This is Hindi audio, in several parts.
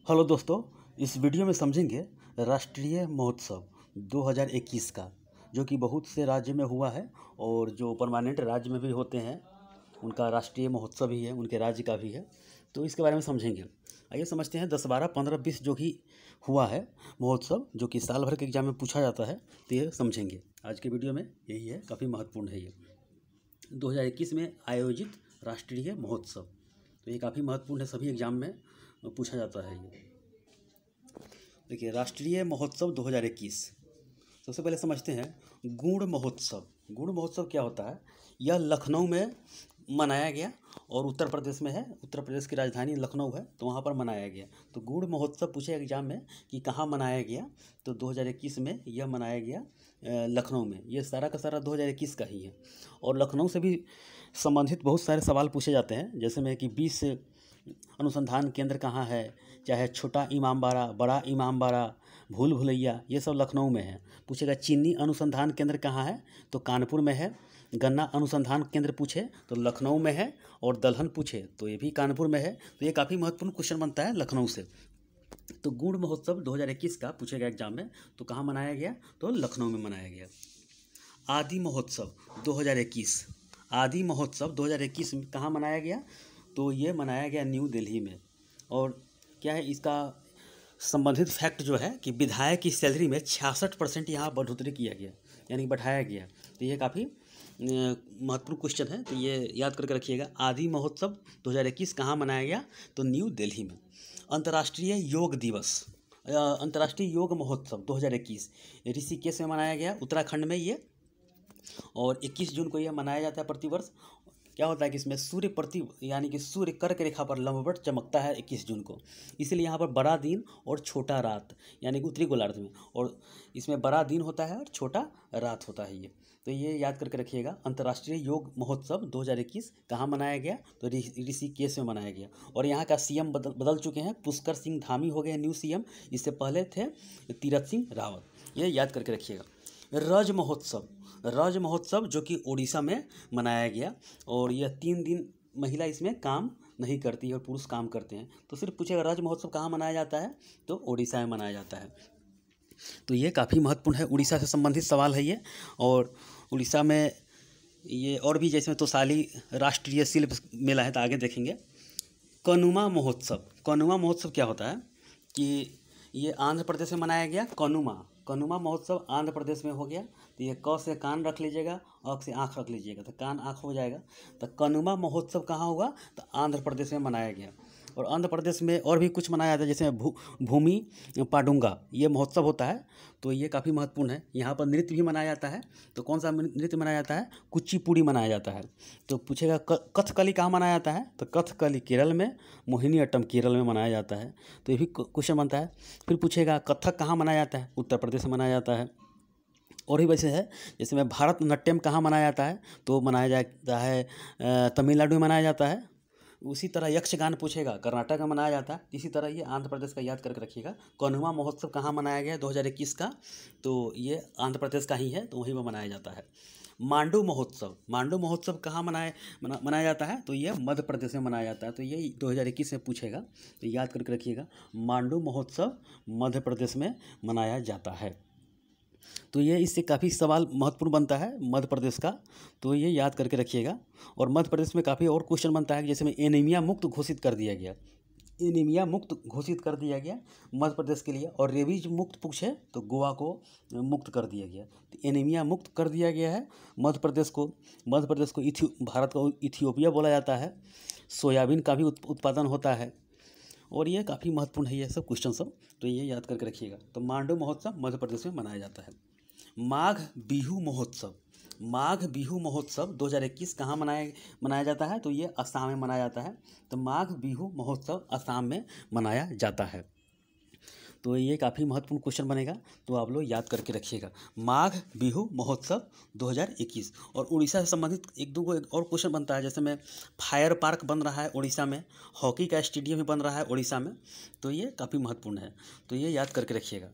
हेलो दोस्तों, इस वीडियो में समझेंगे राष्ट्रीय महोत्सव 2021 का, जो कि बहुत से राज्य में हुआ है और जो परमानेंट राज्य में भी होते हैं उनका राष्ट्रीय महोत्सव ही है, उनके राज्य का भी है। तो इसके बारे में समझेंगे। आइए समझते हैं 10, 12, 15, 20 जो भी हुआ है महोत्सव, जो कि साल भर के एग्जाम में पूछा जाता है, तो ये समझेंगे आज के वीडियो में। यही है, काफ़ी महत्वपूर्ण है ये 2021 में आयोजित राष्ट्रीय महोत्सव। तो ये काफ़ी महत्वपूर्ण है, सभी एग्जाम में पूछा जाता है ये। देखिए, राष्ट्रीय महोत्सव 2021 सबसे पहले समझते हैं गुण महोत्सव। गुण महोत्सव क्या होता है? यह लखनऊ में मनाया गया और उत्तर प्रदेश में है। उत्तर प्रदेश की राजधानी लखनऊ है, तो वहाँ पर मनाया गया। तो गुण महोत्सव पूछे एग्जाम में कि कहाँ मनाया गया, तो 2021 में यह मनाया गया लखनऊ में। ये सारा का सारा 2021 का ही है। और लखनऊ से भी संबंधित बहुत सारे सवाल पूछे जाते हैं, जैसे में कि 20 अनुसंधान केंद्र कहाँ है, चाहे छोटा इमामबाड़ा, बड़ा इमामबाड़ा, भूल भुलैया, ये सब लखनऊ में है। पूछेगा चीनी अनुसंधान केंद्र कहाँ है, तो कानपुर में है। गन्ना अनुसंधान केंद्र पूछे तो लखनऊ में है, और दलहन पूछे तो ये भी कानपुर में है। तो ये काफ़ी महत्वपूर्ण क्वेश्चन बनता है लखनऊ से। तो गुण महोत्सव 2021 का पूछेगा एग्जाम में, तो कहाँ मनाया गया, तो लखनऊ में मनाया गया। आदि महोत्सव 2021, आदि महोत्सव 2021 में कहाँ मनाया गया, तो ये मनाया गया न्यू दिल्ली में। और क्या है इसका संबंधित फैक्ट जो है कि विधायक की सैलरी में 66% यहाँ बढ़ोतरी किया गया, यानी बढ़ाया गया। तो ये काफ़ी महत्वपूर्ण क्वेश्चन है, तो ये याद करके रखिएगा। आदि महोत्सव 2021 कहाँ मनाया गया, तो न्यू दिल्ली में। अंतर्राष्ट्रीय योग दिवस, अंतर्राष्ट्रीय योग महोत्सव 2021 ऋषिकेश में मनाया गया, उत्तराखंड में ये। और 21 जून को यह मनाया जाता है प्रतिवर्ष। क्या होता है कि इसमें सूर्य यानी कि सूर्य कर्क रेखा पर लंबवत चमकता है 21 जून को, इसलिए यहाँ पर बड़ा दिन और छोटा रात, यानी कि उत्तरी गोलार्ध में, और इसमें बड़ा दिन होता है और छोटा रात होता है ये। तो ये याद करके रखिएगा। अंतर्राष्ट्रीय योग महोत्सव 2021 कहाँ मनाया गया, तो ऋषिकेश में मनाया गया। और यहाँ का सीएम बदल चुके हैं, पुष्कर सिंह धामी हो गए न्यू सीएम, इससे पहले थे तीरथ सिंह रावत। ये याद करके रखिएगा। रज महोत्सव, रज महोत्सव जो कि उड़ीसा में मनाया गया, और यह 3 दिन महिला इसमें काम नहीं करती है और पुरुष काम करते हैं। तो सिर्फ पूछेगा रज महोत्सव कहाँ मनाया जाता है, तो उड़ीसा में मनाया जाता है। तो ये काफ़ी महत्वपूर्ण है, उड़ीसा से संबंधित सवाल है ये। और उड़ीसा में ये और भी, जैसे तोसाली राष्ट्रीय शिल्प मेला है, तो आगे देखेंगे। कनुमा महोत्सव, कनुमा महोत्सव क्या होता है कि ये आंध्र प्रदेश में मनाया गया। कनुमा महोत्सव आंध्र प्रदेश में हो गया। तो ये क से कान रख लीजिएगा, अ से आँख रख लीजिएगा, तो कान आँख हो जाएगा। तो कनुमा महोत्सव कहाँ हुआ, तो आंध्र प्रदेश में मनाया गया। और आंध्र प्रदेश में और भी कुछ मनाया जाता है, जैसे भूमि पाडुंगा ये महोत्सव होता है। तो ये काफ़ी महत्वपूर्ण है। यहाँ पर नृत्य भी मनाया जाता है। तो कौन सा नृत्य मनाया जाता है, कुचिपुड़ी मनाया जाता है। तो पूछेगा कथकली कहाँ मनाया जाता है, तो कथकली केरल में, मोहिनीअट्टम केरल में मनाया जाता है। तो ये भी क्वेश्चन बनता है। फिर पूछेगा कथक कहाँ मनाया जाता है, उत्तर प्रदेश में मनाया जाता है। और भी वैसे है, जैसे में भारतनाट्यम कहाँ मनाया जाता है, तो मनाया जाता है तमिलनाडु में मनाया जाता है। उसी तरह यक्षगान पूछेगा कर्नाटक में मनाया जाता है। इसी तरह ये आंध्र प्रदेश का याद करके रखिएगा। कनुमा महोत्सव कहाँ मनाया गया 2021 का, तो ये आंध्र प्रदेश का ही है, तो वहीं पर मनाया जाता है। मांडू महोत्सव, मांडू महोत्सव कहाँ मनाया जाता है, तो ये मध्य प्रदेश में मनाया जाता है। तो ये 2021 में पूछेगा, तो याद करके रखिएगा। मांडू महोत्सव मध्य प्रदेश में मनाया जाता है। तो ये इससे काफ़ी सवाल महत्वपूर्ण बनता है मध्य प्रदेश का, तो ये याद करके रखिएगा। और मध्य प्रदेश में काफ़ी और क्वेश्चन बनता है, जैसे में एनीमिया मुक्त घोषित कर दिया गया, एनीमिया मुक्त घोषित कर दिया गया मध्य प्रदेश के लिए। और रेबीज मुक्त पूछे तो गोवा को मुक्त कर दिया गया। तो एनीमिया मुक्त कर दिया गया है मध्य प्रदेश को। मध्य प्रदेश को भारत को इथियोपिया बोला जाता है। सोयाबीन का भी उत्पादन होता है। और ये काफ़ी महत्वपूर्ण है ये सब क्वेश्चन सब, तो ये याद करके रखिएगा। तो मांडू महोत्सव मध्य प्रदेश में मनाया जाता है। माघ बिहू महोत्सव, माघ बिहू महोत्सव 2021 कहाँ मनाया जाता है, तो ये असम में मनाया जाता है। तो माघ बिहू महोत्सव असम में मनाया जाता है। तो ये काफ़ी महत्वपूर्ण क्वेश्चन बनेगा, तो आप लोग याद करके रखिएगा। माघ बिहू महोत्सव 2021। और उड़ीसा से संबंधित एक दो और क्वेश्चन बनता है, जैसे में फायर पार्क बन रहा है उड़ीसा में, हॉकी का स्टेडियम भी बन रहा है उड़ीसा में। तो ये काफ़ी महत्वपूर्ण है, तो ये याद करके रखिएगा।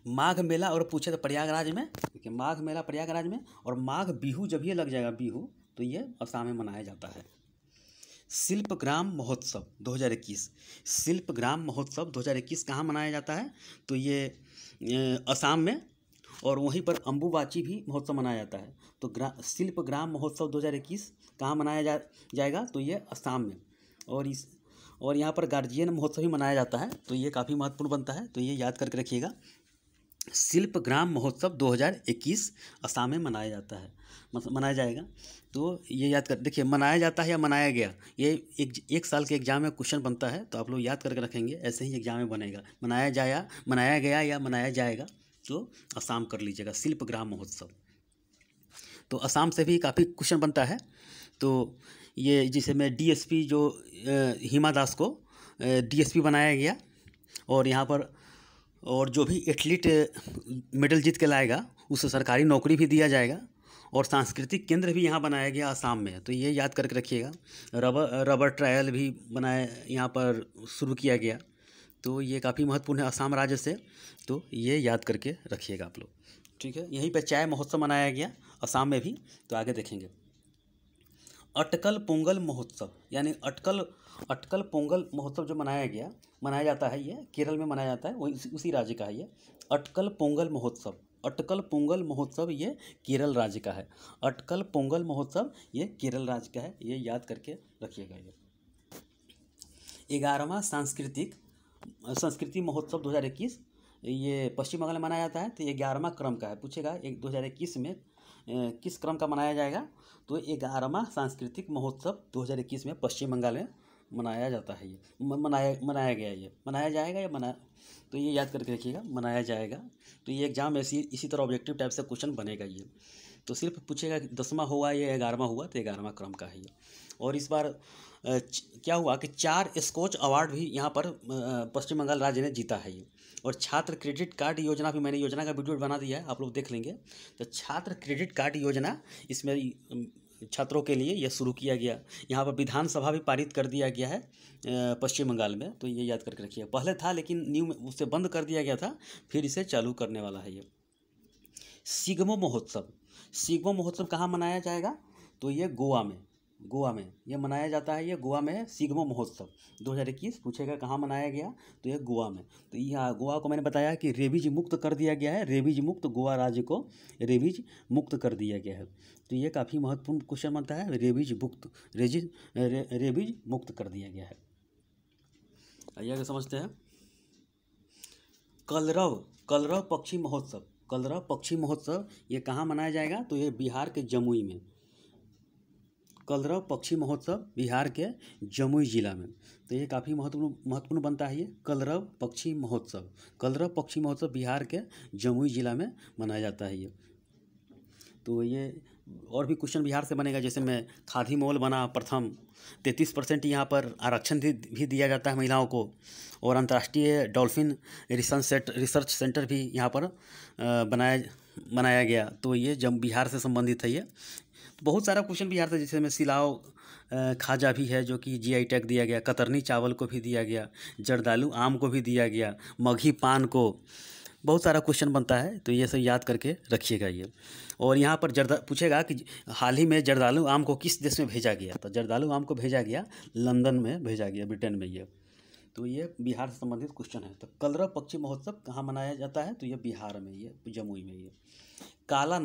माघ मेला और पूछे तो प्रयागराज में, देखिए माघ मेला प्रयागराज में, और माघ बिहू जब ये लग जाएगा बिहू, तो ये असम में मनाया जाता है। शिल्पग्राम महोत्सव 2021, शिल्पग्राम महोत्सव 2021 कहाँ मनाया जाता है? तो ये असम में, और वहीं पर अम्बुबाची भी महोत्सव मनाया जाता है। तो शिल्पग्राम महोत्सव 2021 कहाँ मनाया जाएगा? तो ये असम में। और यहाँ पर गार्जियन महोत्सव भी मनाया जाता है, तो ये काफ़ी महत्वपूर्ण बनता है, तो ये याद करके रखिएगा। शिल्पग्राम महोत्सव 2021 असम में मनाया जाता है, मनाया जाएगा। तो ये याद कर, देखिए मनाया जाता है या मनाया गया, ये एक साल के एग्जाम में क्वेश्चन बनता है, तो आप लोग याद करके रखेंगे, ऐसे ही एग्जाम में बनेगा। मनाया गया या मनाया जाएगा, तो असम कर लीजिएगा, शिल्पग्राम महोत्सव। तो असम से भी काफ़ी क्वेश्चन बनता है। तो ये जिसे में डीएसपी जो हिमा दास को डीएसपी बनाया गया, और यहाँ पर और जो भी एथलीट मेडल जीत के लाएगा उसे सरकारी नौकरी भी दिया जाएगा, और सांस्कृतिक केंद्र भी यहाँ बनाया गया असम में, तो ये याद करके रखिएगा। रबर ट्रायल भी बनाया, यहाँ पर शुरू किया गया, तो ये काफ़ी महत्वपूर्ण है असम राज्य से, तो ये याद करके रखिएगा आप लोग, ठीक है। यहीं पे चाय महोत्सव मनाया गया असम में भी, तो आगे देखेंगे। अटकल पोंगल महोत्सव, यानी अटकल पोंगल महोत्सव जो मनाया जाता है, ये केरल में मनाया जाता है, वो उसी राज्य का है ये। अटकल पोंगल महोत्सव ये केरल राज्य का है। अटकल पोंगल महोत्सव ये केरल राज्य का है, ये याद करके रखिएगा। ये 11वां संस्कृति महोत्सव 2021 ये पश्चिम बंगाल में मनाया जाता है, तो ये 11वां क्रम का है। पूछेगा 2021 में किस क्रम का मनाया जाएगा? तो 11वां सांस्कृतिक महोत्सव 2021 में पश्चिम बंगाल में मनाया जाता है। ये मनाया गया, ये मनाया जाएगा या तो ये याद करके रखिएगा, मनाया जाएगा। तो ये एग्जाम में इसी तरह ऑब्जेक्टिव टाइप से क्वेश्चन बनेगा ये। तो सिर्फ पूछेगा कि 10वां हुआ या 11वां हुआ, तो 11वां क्रम का है ये। और इस बार क्या हुआ कि 4 स्कॉच अवार्ड भी यहाँ पर पश्चिम बंगाल राज्य ने जीता है ये। और छात्र क्रेडिट कार्ड योजना भी, मैंने योजना का वीडियो बना दिया है, आप लोग देख लेंगे। तो छात्र क्रेडिट कार्ड योजना, इसमें छात्रों के लिए यह शुरू किया गया। यहाँ पर विधानसभा भी पारित कर दिया गया है पश्चिम बंगाल में, तो ये याद करके रखिए। पहले था लेकिन न्यू में उसे बंद कर दिया गया था, फिर इसे चालू करने वाला है ये। शिग्मो महोत्सव कहाँ मनाया जाएगा? तो ये गोवा में ये मनाया जाता है। ये गोवा में है शिग्मो महोत्सव 2021। पूछेगा कहाँ मनाया गया, तो ये गोवा में। तो यहाँ गोवा को मैंने बताया कि रेबीज मुक्त कर दिया गया है, रेबीज मुक्त, गोवा राज्य को रेबीज मुक्त कर दिया गया है। तो ये काफ़ी महत्वपूर्ण क्वेश्चन बनता है, रेबीज मुक्त कर दिया गया है। आइए आगे समझते हैं। कलरव पक्षी महोत्सव ये कहाँ मनाया जाएगा? तो ये बिहार के जमुई में। कलरव पक्षी महोत्सव बिहार के जमुई जिला में, तो ये काफ़ी महत्वपूर्ण बनता है। ये कलरव पक्षी महोत्सव बिहार के जमुई जिला में मनाया जाता है ये। तो ये और भी क्वेश्चन बिहार से बनेगा, जैसे में खादी मॉल बना प्रथम, 33% यहाँ पर आरक्षण भी दिया जाता है महिलाओं को, और अंतर्राष्ट्रीय डॉल्फिन रिसर्च सेंटर भी यहाँ पर बनाया गया। तो ये बिहार से संबंधित है ये। तो बहुत सारा क्वेश्चन बिहार से, जैसे में सिलाव खाजा भी है जो कि जीआई टैग दिया गया, कतरनी चावल को भी दिया गया, जर्दालू आम को भी दिया गया, मघी पान को, बहुत सारा क्वेश्चन बनता है, तो ये सब याद करके रखिएगा ये। और यहाँ पर पूछेगा कि हाल ही में जर्दालू आम को किस देश में भेजा गया? तो जर्दालू आम को भेजा गया लंदन में, भेजा गया ब्रिटेन में ये। तो ये बिहार से संबंधित क्वेश्चन है। तो कलरव पक्षी महोत्सव कहाँ मनाया जाता है? तो ये बिहार में, ये जमुई में। ये काला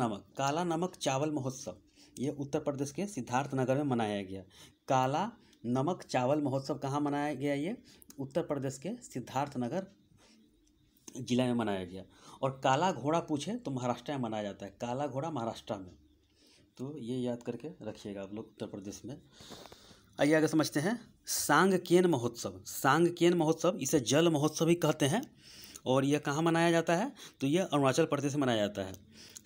नमक चावल महोत्सव ये उत्तर प्रदेश के सिद्धार्थनगर में मनाया गया। काला नमक चावल महोत्सव कहाँ मनाया गया? ये उत्तर प्रदेश के सिद्धार्थनगर जिला में मनाया गया। और काला घोड़ा पूछे तो महाराष्ट्र में मनाया जाता है, काला घोड़ा महाराष्ट्र में। तो ये याद करके रखिएगा आप लोग, उत्तर प्रदेश में। आइए आगे समझते हैं। सांगकेन महोत्सव इसे जल महोत्सव भी कहते हैं, और यह कहाँ मनाया जाता है? तो यह अरुणाचल प्रदेश में मनाया जाता है।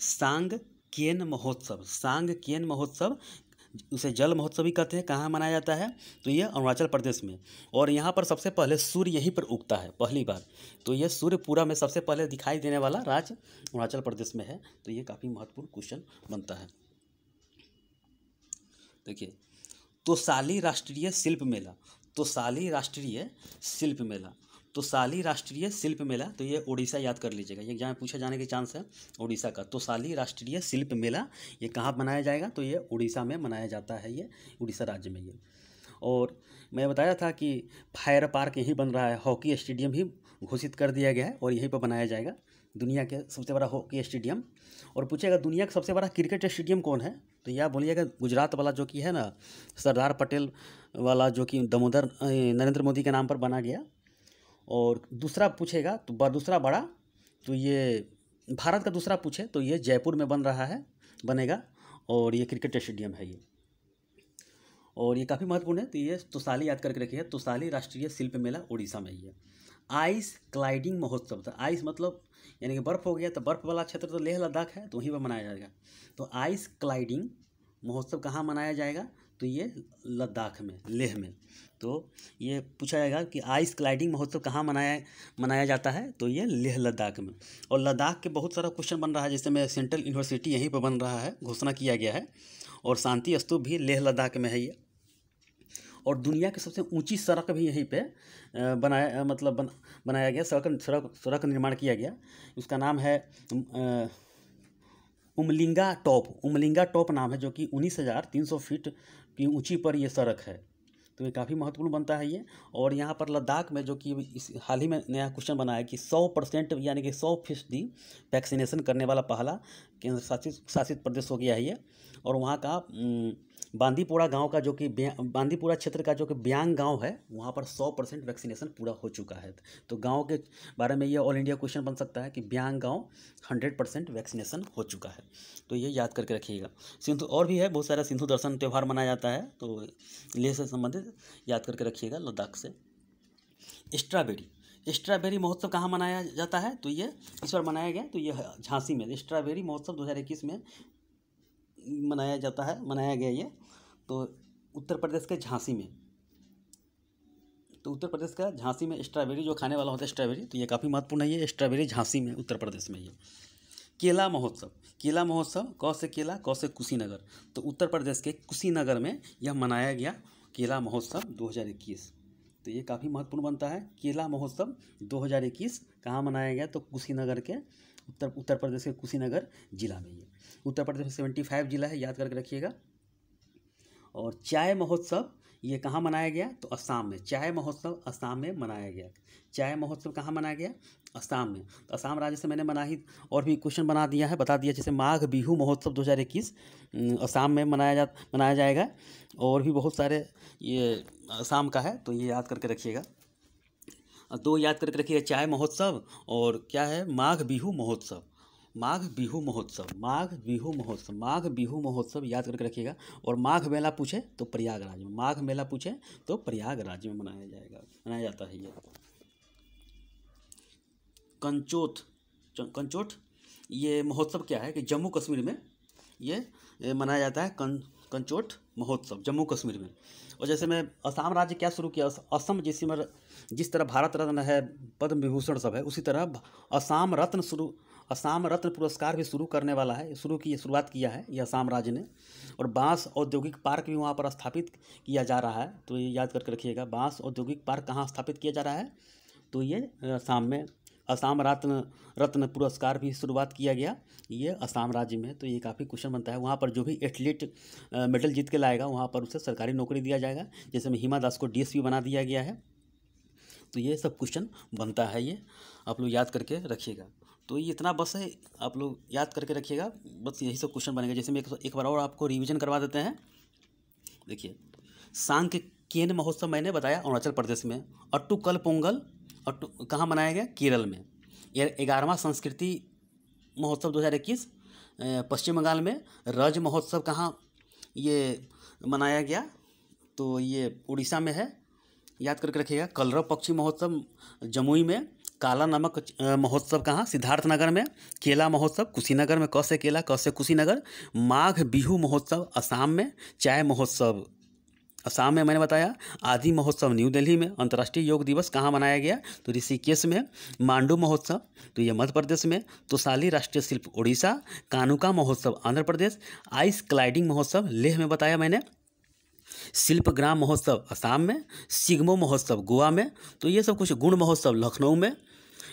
सांगकेन महोत्सव उसे जल महोत्सव भी कहते हैं, कहाँ मनाया जाता है? तो यह अरुणाचल प्रदेश में। और यहाँ पर सबसे पहले सूर्य यहीं पर उगता है पहली बार, तो यह सूर्यपुरा में सबसे पहले दिखाई देने वाला राज्य अरुणाचल प्रदेश में है। तो ये काफ़ी महत्वपूर्ण क्वेश्चन बनता है। देखिए, तोसाली राष्ट्रीय शिल्प मेला, तो ये उड़ीसा याद कर लीजिएगा, ये एग्जाम में पूछे जाने के चांस है उड़ीसा का। तोसाली राष्ट्रीय शिल्प मेला ये कहाँ मनाया जाएगा? तो ये उड़ीसा में मनाया जाता है, ये उड़ीसा राज्य में ये। और मैं बताया था कि फायर पार्क यहीं बन रहा है, हॉकी स्टेडियम भी घोषित कर दिया गया है और यहीं पर बनाया जाएगा, दुनिया के सबसे बड़ा हॉकी स्टेडियम। और पूछेगा दुनिया का सबसे बड़ा क्रिकेट स्टेडियम कौन है, तो यह बोलिएगा गुजरात वाला जो कि है ना, सरदार पटेल वाला, जो कि दामोदर नरेंद्र मोदी के नाम पर बना गया। और दूसरा पूछेगा तो दूसरा बड़ा, तो ये भारत का दूसरा पूछे तो ये जयपुर में बन रहा है, बनेगा, और ये क्रिकेट स्टेडियम है ये। और ये काफ़ी महत्वपूर्ण है, तो ये तोसाली याद करके रखिए, तोसाली राष्ट्रीय शिल्प मेला उड़ीसा में ही है। आइस क्लाइडिंग महोत्सव, तो आइस मतलब यानी कि बर्फ़ हो गया, तो बर्फ़ वाला क्षेत्र तो लेह लद्दाख है, तो वहीं पर मनाया जाएगा। तो आइस क्लाइडिंग महोत्सव कहाँ मनाया जाएगा, तो ये लद्दाख में, लेह में। तो ये पूछा जाएगा कि आइस क्लाइडिंग महोत्सव कहाँ मनाया जाता है, तो ये लेह लद्दाख में। और लद्दाख के बहुत सारा क्वेश्चन बन रहा है, जैसे में सेंट्रल यूनिवर्सिटी यहीं पर बन रहा है, घोषणा किया गया है। और शांति स्तूप भी लेह लद्दाख में है ये। और दुनिया की सबसे ऊंची सड़क भी यहीं पे बनाया गया, सड़क निर्माण किया गया। उसका नाम है उमलिंगा टॉप नाम है, जो कि 19,300 फीट की ऊंची पर ये सड़क है। तो ये काफ़ी महत्वपूर्ण बनता है ये। और यहाँ पर लद्दाख में, जो कि इस हाल ही में नया क्वेश्चन बना है कि 100% यानी कि 100% वैक्सीनेशन करने वाला पहला केंद्र शासित प्रदेश हो गया है ये। और वहाँ का बांदीपुरा गांव का, जो कि बांदीपुरा क्षेत्र का जो कि ब्यांग गांव है, वहाँ पर 100% वैक्सीनेशन पूरा हो चुका है। तो गांव के बारे में ये ऑल इंडिया क्वेश्चन बन सकता है कि ब्यांग गांव 100% वैक्सीनेशन हो चुका है, तो ये याद करके रखिएगा। सिंधु और भी है बहुत सारा, सिंधु दर्शन त्यौहार मनाया जाता है, तो लेह से संबंधित याद करके रखिएगा लद्दाख से। स्ट्रॉबेरी महोत्सव कहाँ मनाया जाता है, तो ये इस बार मनाया गया, तो ये झांसी में स्ट्रॉबेरी महोत्सव 2021 में मनाया गया ये। तो उत्तर प्रदेश के झांसी में, तो उत्तर प्रदेश का झांसी में स्ट्रॉबेरी जो खाने वाला होता है स्ट्रॉबेरी, तो ये काफ़ी महत्वपूर्ण है ये स्ट्रॉबेरी, झांसी में उत्तर प्रदेश में ये। केला महोत्सव क से केला, क से कुशीनगर, तो उत्तर प्रदेश के कुशीनगर में यह मनाया गया केला महोत्सव 2021। तो ये काफ़ी महत्वपूर्ण बनता है। केला महोत्सव 2021 कहाँ मनाया गया, तो कुशीनगर के उत्तर प्रदेश के कुशीनगर जिला में ये। उत्तर प्रदेश में 75 जिला है, याद करके रखिएगा। और चाय महोत्सव ये कहाँ मनाया गया, तो असम में। चाय महोत्सव असम में मनाया गया। चाय महोत्सव कहाँ मनाया गया, असम में। तो असम राज्य से मैंने और भी क्वेश्चन बता दिया, जैसे माघ बिहू महोत्सव 2021 असम में मनाया जाएगा। और भी बहुत सारे ये असम का है, तो ये याद करके रखिएगा। दो याद करके रखिएगा, चाय महोत्सव और क्या है, माघ बिहू महोत्सव याद करके रखिएगा। और माघ मेला पूछे तो प्रयागराज में मनाया जाता है ये। कंचोट ये महोत्सव क्या है कि जम्मू कश्मीर में ये मनाया जाता है, कंचोट महोत्सव जम्मू कश्मीर में। और जैसे मैं असम राज्य क्या शुरू किया, असम जिस तरह भारत रत्न है, पद्म विभूषण सब है, उसी तरह असम रत्न पुरस्कार भी शुरू करने वाला है, शुरुआत किया है ये असम राज्य ने। और बांस औद्योगिक पार्क भी वहाँ पर स्थापित किया जा रहा है, तो ये याद करके रखिएगा। बांस औद्योगिक पार्क कहाँ स्थापित किया जा रहा है, तो ये असम में। असम रत्न पुरस्कार भी शुरुआत किया गया ये असम राज्य में। तो ये काफ़ी क्वेश्चन बनता है। वहाँ पर जो भी एथलीट मेडल जीत के लाएगा, वहाँ पर उसे सरकारी नौकरी दिया जाएगा। जैसे में हिमा दास को डीएसपी बना दिया गया है। तो ये सब क्वेश्चन बनता है, ये आप लोग याद करके रखिएगा। तो ये इतना बस है, आप लोग याद करके रखिएगा, बस यही सब क्वेश्चन बनेगा। जैसे मैं एक बार और आपको रिवीजन करवा देते हैं। देखिए, सांकेन महोत्सव मैंने बताया अरुणाचल प्रदेश में। अट्टुकल पोंगल कहाँ मनाया गया, केरल में। 11वां संस्कृति महोत्सव 2021 पश्चिम बंगाल में। रज महोत्सव कहाँ ये मनाया गया, तो ये उड़ीसा में है, याद करके रखिएगा। कलरव पक्षी महोत्सव जमुई में। काला नमक महोत्सव कहाँ, सिद्धार्थनगर में। केला महोत्सव कुशीनगर में, क से केला, क से कुशीनगर। माघ बिहू महोत्सव असम में। चाय महोत्सव असम में मैंने बताया। आदि महोत्सव न्यू दिल्ली में। अंतर्राष्ट्रीय योग दिवस कहाँ मनाया गया, तो ऋषिकेश में। मांडू महोत्सव तो ये मध्य प्रदेश में। तोसाली राष्ट्रीय शिल्प उड़ीसा। कानुका महोत्सव आंध्र प्रदेश। आइस क्लाइडिंग महोत्सव लेह में बताया मैंने। शिल्पग्राम महोत्सव असम में। सिग्मो महोत्सव गोवा में। तो ये सब कुछ। गुण महोत्सव लखनऊ में।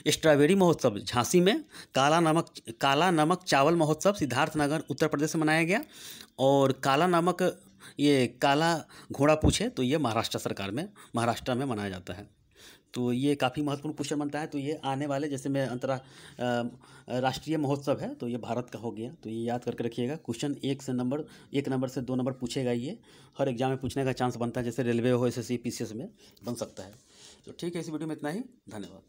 स्ट्रॉबेरी महोत्सव झांसी में। काला नमक चावल महोत्सव सिद्धार्थनगर उत्तर प्रदेश में मनाया गया। और काला नमक ये काला घोड़ा पूछे तो ये महाराष्ट्र में मनाया जाता है। तो ये काफ़ी महत्वपूर्ण क्वेश्चन बनता है। तो ये आने वाले जैसे में राष्ट्रीय महोत्सव है तो ये भारत का हो गया, तो ये याद करके रखिएगा। क्वेश्चन 1 नंबर से 2 नंबर पूछेगा, ये हर एग्जाम में पूछने का चांस बनता है, जैसे रेलवे हो, एसएससी, पीसीएस में बन सकता है। तो ठीक है, इस वीडियो में इतना ही। धन्यवाद।